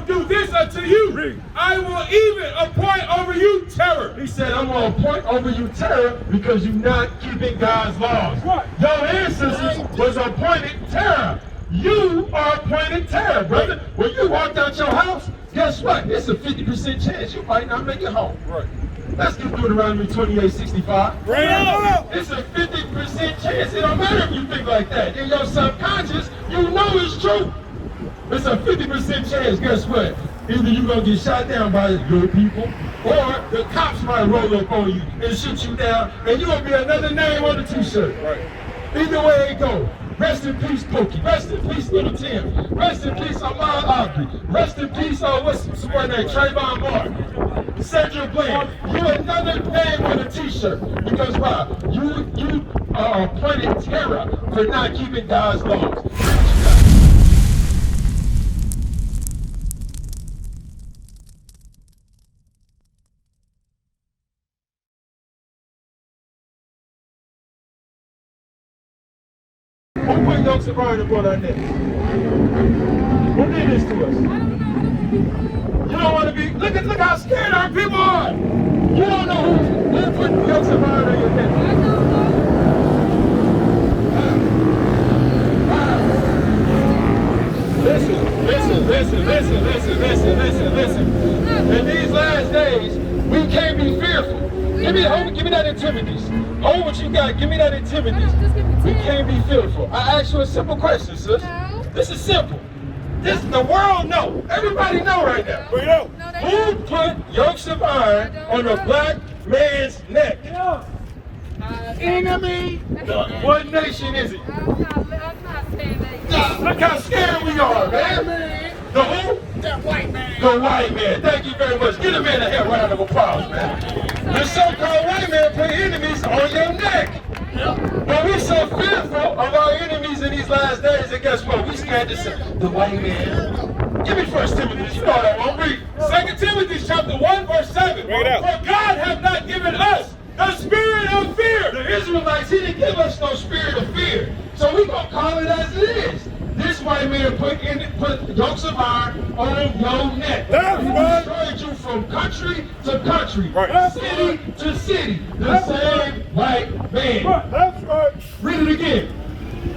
will do this unto you. I will even appoint over you terror. He said, I'm going to appoint over you terror because you're not keeping God's laws. Right. Your ancestors was appointed terror. You are appointed terror, brother. Right. When you walked out your house, guess what? It's a 50% chance you might not make it home. Right. Let's get Deuteronomy 28:65. Right. It's a 50% chance. It don't matter if you think like that. In your subconscious, you know it's true. It's a 50% chance. Guess what? Either you're going to get shot down by your people, or the cops might roll up on you and shoot you down, and you're going to be another name on the t-shirt. Right. Either way it goes. Rest in peace, Pokey. Rest in peace, Little Tim. Rest in peace, Ahmad Aubrey. Rest in peace, what's his name? Trayvon Martin. Cedric Bland. You another name on a t-shirt. Because why? You are appointed terror for not keeping God's laws. Who put yokes of iron upon our necks? Who did this to us? You don't want to be, look how scared our people are. You don't know who put yokes of iron on your neck. Listen. In these last days, we can't be fearful. Give me that intimities. Hold what you got. Give me that intimities. We can't be fearful. I asked you a simple question, sis. This is simple. This the world know. Everybody know right now. We know. Who put yokes of iron on a black man's neck? Enemy. What nation is it? I'm not saying that. Look how scared we are, man. The who? That white man. The white man. Thank you very much. Give the man a round of applause, man. The so-called white man put enemies on your neck. But we're so fearful of our enemies in these last days, and guess what? We scared to say, the white man. Give me 1 Timothy. You know what I won't read. 2 Timothy chapter 1 verse 7. Read it out. For God hath not given us the spirit of fear. The Israelites, he didn't give us no spirit of fear. So we gonna call it as it is. This white man put yokes of iron on your neck. That's He right. destroyed you from country to country, Right. city to city. The same white man. That's right. Read it again.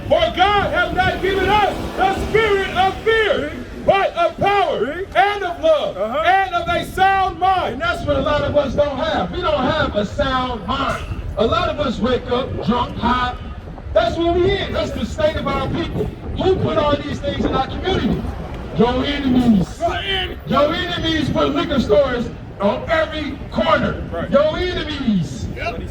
For God hath not given us the spirit of fear, but of power and of love and of a sound mind. And that's what a lot of us don't have. We don't have a sound mind. A lot of us wake up drunk, high. That's what we in. That's the state of our people. Who put all these things in our community? Your enemies. Your enemies put liquor stores on every corner. Right. Your enemies. Yep.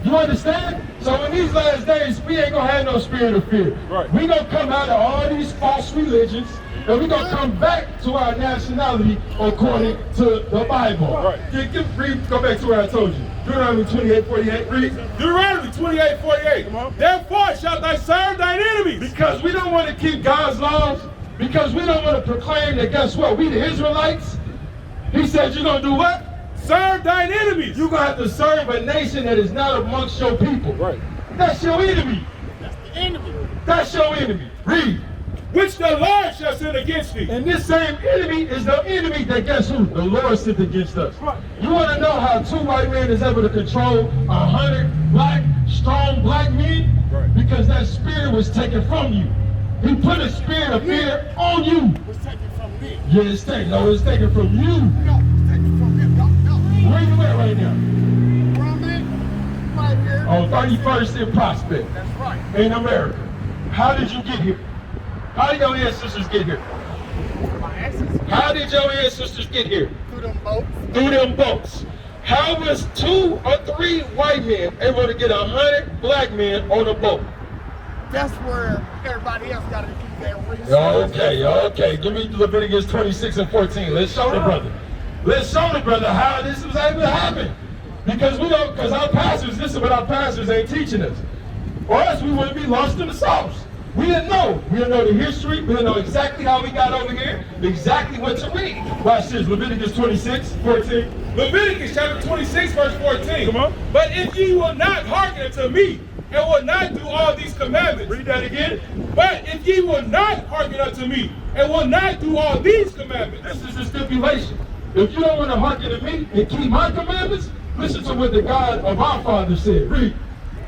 You understand? So in these last days, we ain't gonna have no spirit of fear. Right. We gonna come out of all these false religions, and we gonna come back to our nationality according to the Bible. Right. Read, go back to where I told you. Deuteronomy 28:48. Read. Deuteronomy 28:48. Therefore shalt thou serve thine enemies. Because we don't want to keep God's laws, because we don't want to proclaim that, guess what, we the Israelites. He said you're going to do what? Serve thine enemies. You're going to have to serve a nation that is not amongst your people. Right. That's your enemy. That's the enemy. That's your enemy. Read. Which the Lord shall send against thee. And this same enemy is the enemy that, guess who? The Lord sent against us. Right. You want to know how 2 white men is able to control 100 strong black men? Right. Because that spirit was taken from you. He put a spirit of fear on you. It was taken from me. Yeah, it's taken from you. No, it's taken from him. No. Where you at right now? Where I'm at? Right here. On 31st and Prospect That's right. in America. How did you get here? How did your ancestors get here? My ancestors. How did your ancestors get here? Through them boats. Through them boats. How was 2 or 3 white men able to get 100 black men on a boat? That's where everybody else got to do their research. Okay. Give me Leviticus 26 and 14. Let's show the brother. Let's show the brother how this was able to happen. Because our pastors, this is what our pastors ain't teaching us. Or else we wouldn't be lost in the sauce. We didn't know. We didn't know the history. We didn't know exactly how we got over here, exactly what to read. Watch this, Leviticus 26, 14. Leviticus chapter 26 verse 14. Come on. But if ye will not hearken unto me, and will not do all these commandments. Read that again. But if ye will not hearken unto me, and will not do all these commandments. This is the stipulation. If you don't want to hearken to me and keep my commandments, listen to what the God of our father said. Read.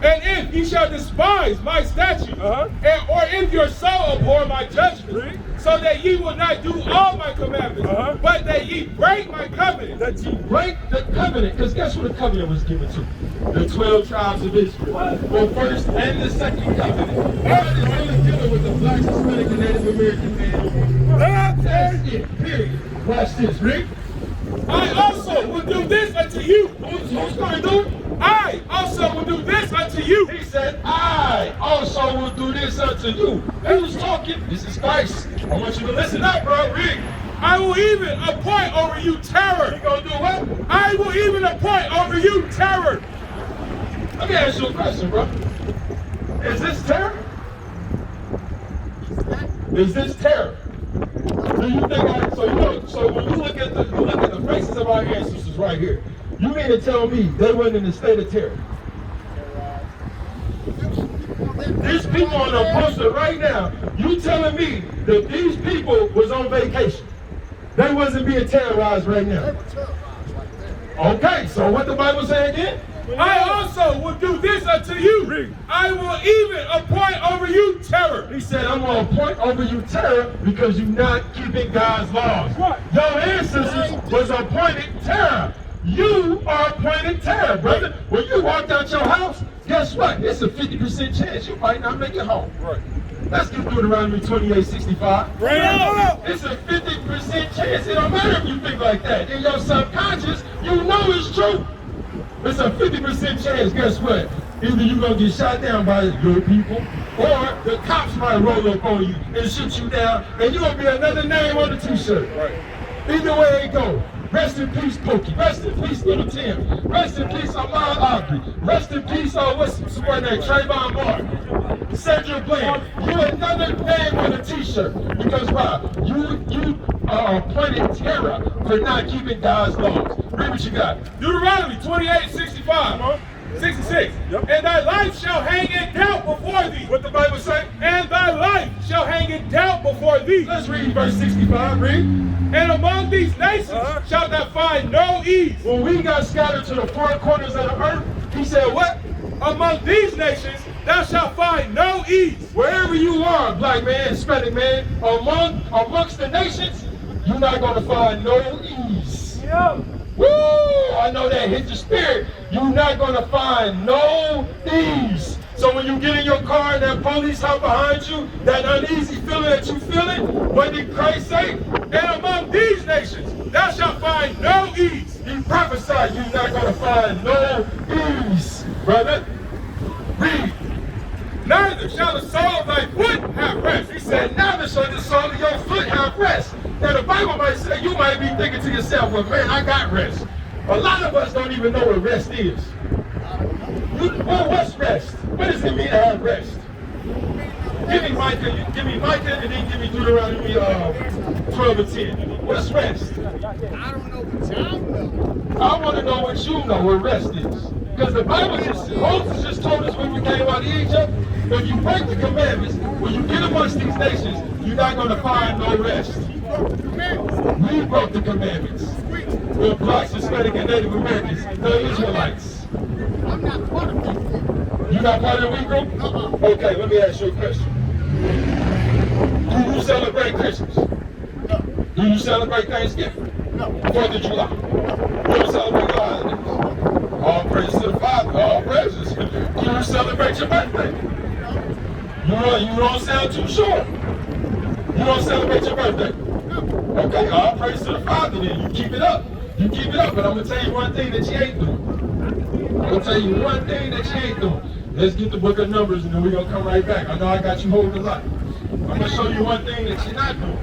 And if ye shall despise my statutes, or if your soul abhor my judgments, so that ye will not do all my commandments, but that ye break my covenant. That ye break the covenant. Because guess what the covenant was given to? The 12 tribes of Israel. The first and the second covenant. God is only dealing with the black, Hispanic, and Native American man. That's it. Period. Watch this. Read. I also will do this unto you. Who's going to do? I also will do this unto you. He said, I also will do this unto you. Who's talking? This is Christ. I want you to listen up, bro. Read. I will even appoint over you terror. You gonna do what? I will even appoint over you terror. Let me ask you a question, bro. Is this terror? Is this terror? Do you think so when you look at the faces of our ancestors right here, you mean to tell me they weren't in a state of terror? These people on the poster right now, you telling me that these people was on vacation? They wasn't being terrorized right now. Okay, so what the Bible say again? I also will do this unto you. I will even appoint over you terror. He said, I'm going to appoint over you terror because you're not keeping God's laws. Your ancestors was appointed terror. You are appointed terror, brother. When you walked out your house, guess what? It's a 50% chance you might not make it home. Right. Let's get Deuteronomy 28:65. Right. It's a 50% chance. It don't matter if you think like that. In your subconscious, you know it's true. It's a 50% chance, guess what? Either you're going to get shot down by your people, or the cops might roll up on you and shoot you down, and you're going to be another name on the t-shirt. Right. Either way it goes. Rest in peace, Pokey. Rest in peace, Little Tim. Rest in peace, Ahmad Aubrey. Rest in peace, what's his name? Trayvon Martin. Cedric Bland. You're another name on the t-shirt. Because why? You are appointed terror for not keeping God's laws. Read what you got. Deuteronomy 28:65. 66. Yep. And thy life shall hang in doubt before thee. What the Bible say? And thy life shall hang in doubt before thee. Let's read verse 65. Read. And among these nations shalt thou find no ease. When we got scattered to the four corners of the earth, he said what? Among these nations thou shalt find no ease. Wherever you are, black man, Hispanic man, amongst the nations, you're not going to find no ease. Yeah. Woo! I know that hit your spirit. You're not going to find no ease. So when you get in your car and that police hop behind you, that uneasy feeling that you feeling, what did Christ say? And among these nations thou shalt find no ease. He prophesied you're not going to find no ease, brother. Read. Neither shall the sole of thy foot have rest. He said, neither shall the sole of your foot have rest. Now the Bible might say, you might be thinking to yourself, well, man, I got rest. A lot of us don't even know what rest is. Well, what's rest? What does it mean to have rest? Give me Micah, and then give me Deuteronomy 12:10. What's rest? I don't know what y'all know. I want to know what you know what rest is. Because the Bible Moses just told us when we came out of Egypt, if you break the commandments, when you get amongst these nations, you're not going to find no rest. We broke the commandments. We're blacks, Hispanic, and Native Americans, the Israelites. I'm not part of it. You're not part of the we group? Okay, let me ask you a question. Do you celebrate Christmas? No. Do you celebrate Thanksgiving? No. 4th of July? You don't celebrate the holidays? All praises to the Father, all praises. You don't celebrate your birthday? You don't sound too sure. You don't celebrate your birthday? Okay, all praise to the Father then. You keep it up. You keep it up, but I'm going to tell you one thing that you ain't doing. I'm going to tell you one thing that you ain't doing. Let's get the book of Numbers and then we're going to come right back. I know I got you holding a lot. I'm going to show you one thing that you're not doing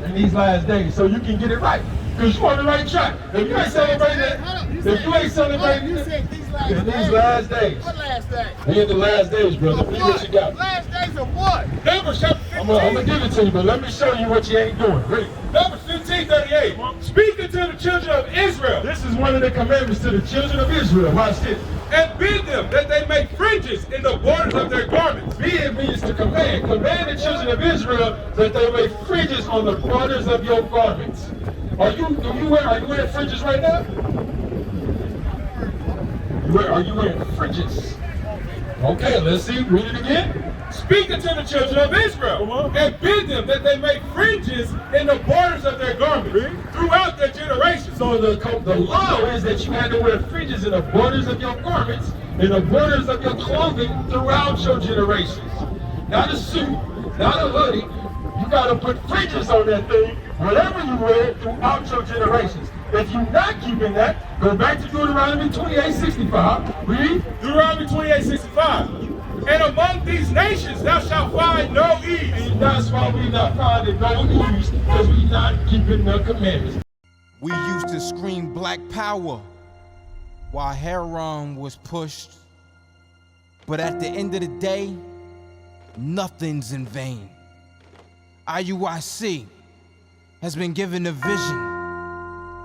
in these last days so you can get it right. Because you're on the right track. If you ain't celebrating it, if you ain't celebrating You it, said these in these last days. What last day? We in the last days, brother. Of See what you got. Last days of what? Numbers chapter 15. I'm going to give it to you, but let me show you what you ain't doing. Read. Numbers 15:38. Speaking to the children of Israel. This is one of the commandments to the children of Israel. Watch this. And bid them that they make fringes in the borders of their garments. Bid means to command. Command the children of Israel that they make fringes on the borders of your garments. Are you wearing fringes right now? Are you wearing fringes? Okay, let's see. Read it again. Speak unto the children of Israel, and bid them that they make fringes in the borders of their garments throughout their generations. So the law is that you had to wear fringes in the borders of your garments, in the borders of your clothing throughout your generations. Not a suit, not a hoodie. You got to put fringes on that thing, whatever you wear, throughout your generations. If you're not keeping that, go back to Deuteronomy 28:65. Read. Deuteronomy 28:65. And among these nations thou shalt find no ease. And that's why we not finding no ease, because we not keeping the commandments. We used to scream black power while heroin was pushed. But at the end of the day, nothing's in vain. IUIC has been given a vision.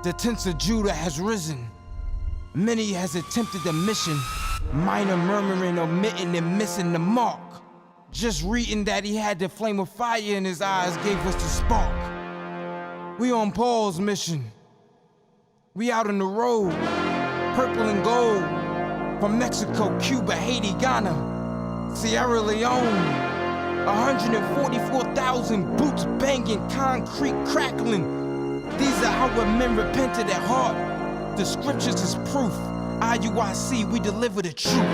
The tents of Judah has risen. Many has attempted the mission, minor murmuring, omitting, and missing the mark. Just reading that he had the flame of fire in his eyes gave us the spark. We on Paul's mission. We out on the road, purple and gold, from Mexico, Cuba, Haiti, Ghana, Sierra Leone. 144,000 boots banging, concrete crackling. These are our men repented at heart. The scriptures is proof. IUIC, we deliver the truth.